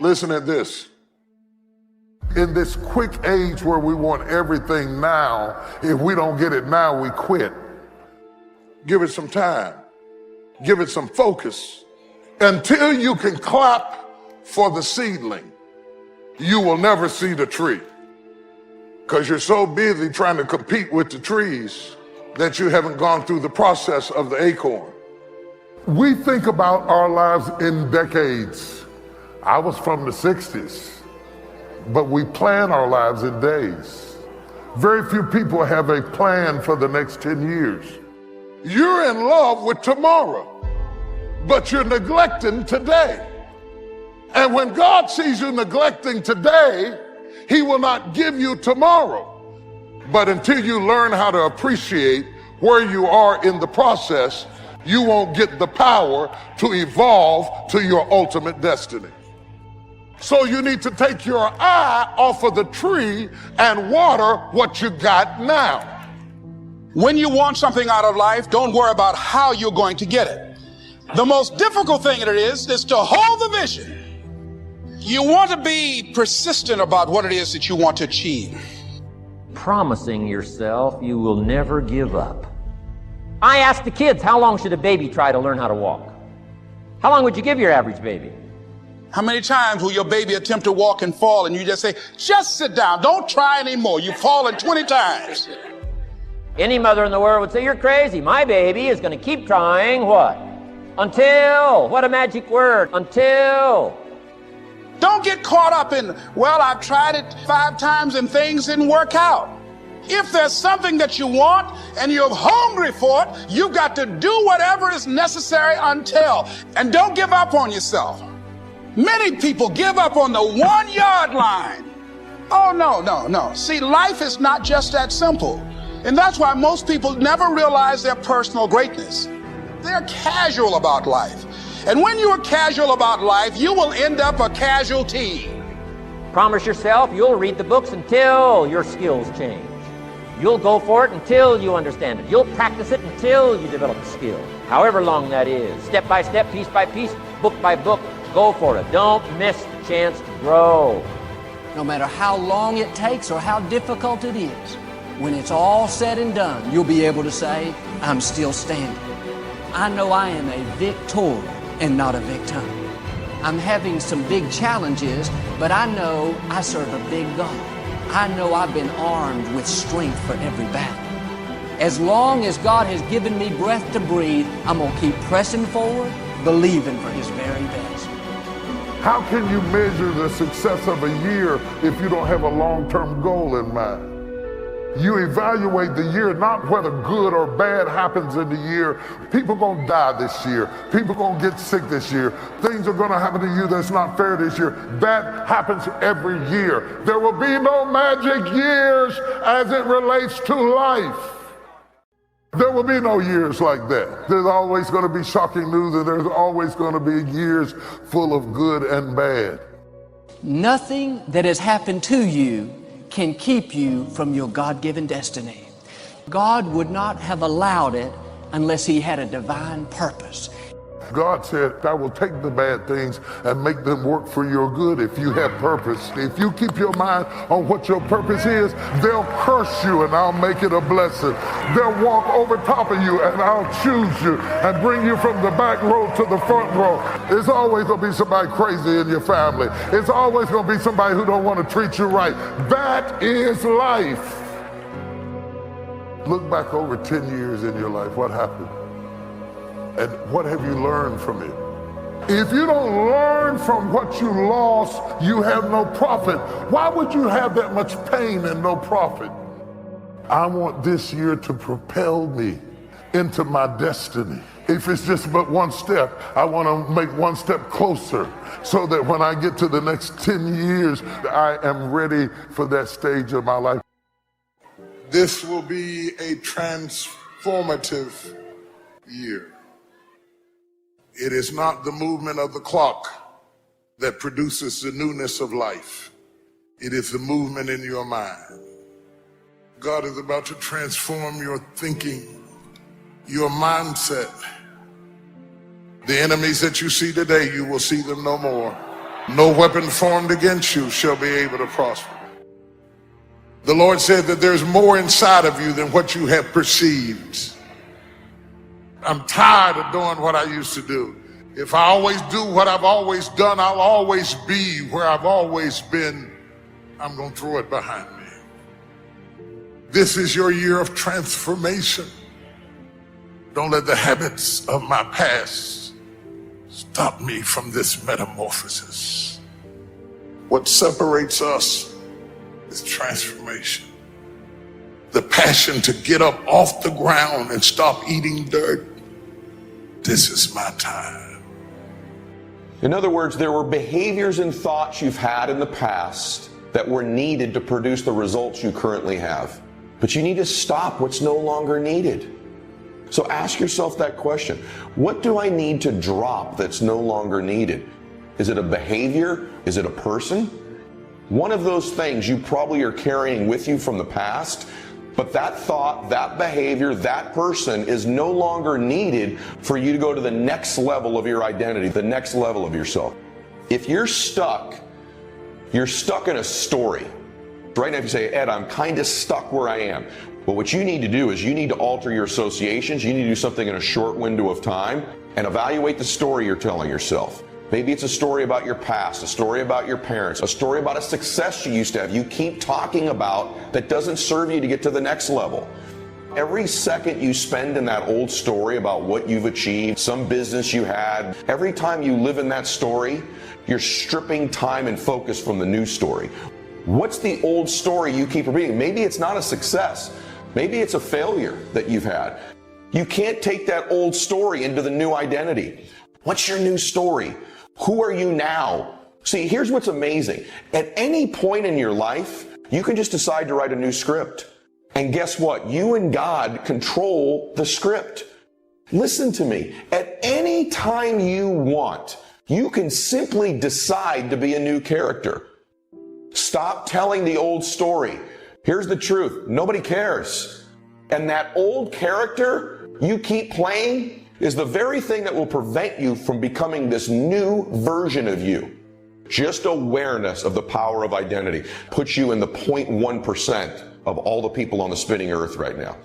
Listen at this. In this quick age where we want everything now, if we don't get it now, we quit. Give it some time. Give it some focus. Until you can clap for the seedling, you will never see the tree. Because you're so busy trying to compete with the trees that you haven't gone through the process of the acorn. We think about our lives in decades. I was from the 60s, but we plan our lives in days. Very few people have a plan for the next 10 years. You're in love with tomorrow, but you're neglecting today. And when God sees you neglecting today, He will not give you tomorrow. But until you learn how to appreciate where you are in the process, you won't get the power to evolve to your ultimate destiny. So you need to take your eye off of the tree and water what you got now. When you want something out of life, don't worry about how you're going to get it. The most difficult thing it is to hold the vision. You want to be persistent about what it is that you want to achieve. Promising yourself you will never give up. I ask the kids, how long should a baby try to learn how to walk? How long would you give your average baby? How many times will your baby attempt to walk and fall and you just say, just sit down, don't try anymore. You've fallen 20 times. Any mother in the world would say, you're crazy. My baby is going to keep trying what? Until. What a magic word. Until. Don't get caught up in, well, I've tried it 5 times and things didn't work out. If there's something that you want and you're hungry for it, you've got to do whatever is necessary until. And don't give up on yourself. Many people give up on the 1-yard line. Oh, no. See, life is not just that simple. And that's why most people never realize their personal greatness. They're casual about life. And when you are casual about life, you will end up a casualty. Promise yourself you'll read the books until your skills change. You'll go for it until you understand it. You'll practice it until you develop a skill. However long that is. Step by step, piece by piece, book by book. Go for it. Don't miss the chance to grow. No matter how long it takes or how difficult it is, when it's all said and done, you'll be able to say, I'm still standing. I know I am a victor and not a victim. I'm having some big challenges, but I know I serve a big God. I know I've been armed with strength for every battle. As long as God has given me breath to breathe, I'm going to keep pressing forward, believing for His very best. How can you measure the success of a year if you don't have a long-term goal in mind? You evaluate the year not whether good or bad happens in the year. People gonna die this year. People gonna get sick this year. Things are gonna happen to you that's not fair this year. That happens every year. There will be no magic years as it relates to life. There will be no years like that. There's always gonna be shocking news, and there's always gonna be years full of good and bad. Nothing that has happened to you can keep you from your God-given destiny. God would not have allowed it unless He had a divine purpose. God said, I will take the bad things and make them work for your good if you have purpose. If you keep your mind on what your purpose is, they'll curse you and I'll make it a blessing. They'll walk over top of you and I'll choose you and bring you from the back row to the front row. It's always going to be somebody crazy in your family. It's always going to be somebody who don't want to treat you right. That is life. Look back over 10 years in your life. What happened? And what have you learned from it? If you don't learn from what you lost, you have no profit. Why would you have that much pain and no profit? I want this year to propel me into my destiny. If it's just but one step, I want to make one step closer so that when I get to the next 10 years, I am ready for that stage of my life. This will be a transformative year. It is not the movement of the clock that produces the newness of life. It is the movement in your mind. God is about to transform your thinking, your mindset. The enemies that you see today, you will see them no more. No weapon formed against you shall be able to prosper. The Lord said that there's more inside of you than what you have perceived. I'm tired of doing what I used to do. If I always do what I've always done, I'll always be where I've always been. I'm going to throw it behind me. This is your year of transformation. Don't let the habits of my past stop me from this metamorphosis. What separates us is transformation. The passion to get up off the ground and stop eating dirt. This is my time. In other words, there were behaviors and thoughts you've had in the past that were needed to produce the results you currently have. But you need to stop what's no longer needed. So ask yourself that question. What do I need to drop that's no longer needed? Is it a behavior? Is it a person? One of those things you probably are carrying with you from the past, but that thought, that behavior, that person is no longer needed for you to go to the next level of your identity, the next level of yourself. If you're stuck in a story. Right now, if you say, Ed, I'm kind of stuck where I am. Well, what you need to do is you need to alter your associations. You need to do something in a short window of time and evaluate the story you're telling yourself. Maybe it's a story about your past, a story about your parents, a story about a success you used to have you keep talking about that doesn't serve you to get to the next level. Every second you spend in that old story about what you've achieved, some business you had, every time you live in that story, you're stripping time and focus from the new story. What's the old story you keep repeating? Maybe it's not a success. Maybe it's a failure that you've had. You can't take that old story into the new identity. What's your new story? Who are you now? See, here's what's amazing. At any point in your life, you can just decide to write a new script. And guess what? You and God control the script. Listen to me. At any time you want, you can simply decide to be a new character. Stop telling the old story. Here's the truth. Nobody cares. And that old character you keep playing is the very thing that will prevent you from becoming this new version of you. Just awareness of the power of identity puts you in the 0.1% of all the people on the spinning earth right now.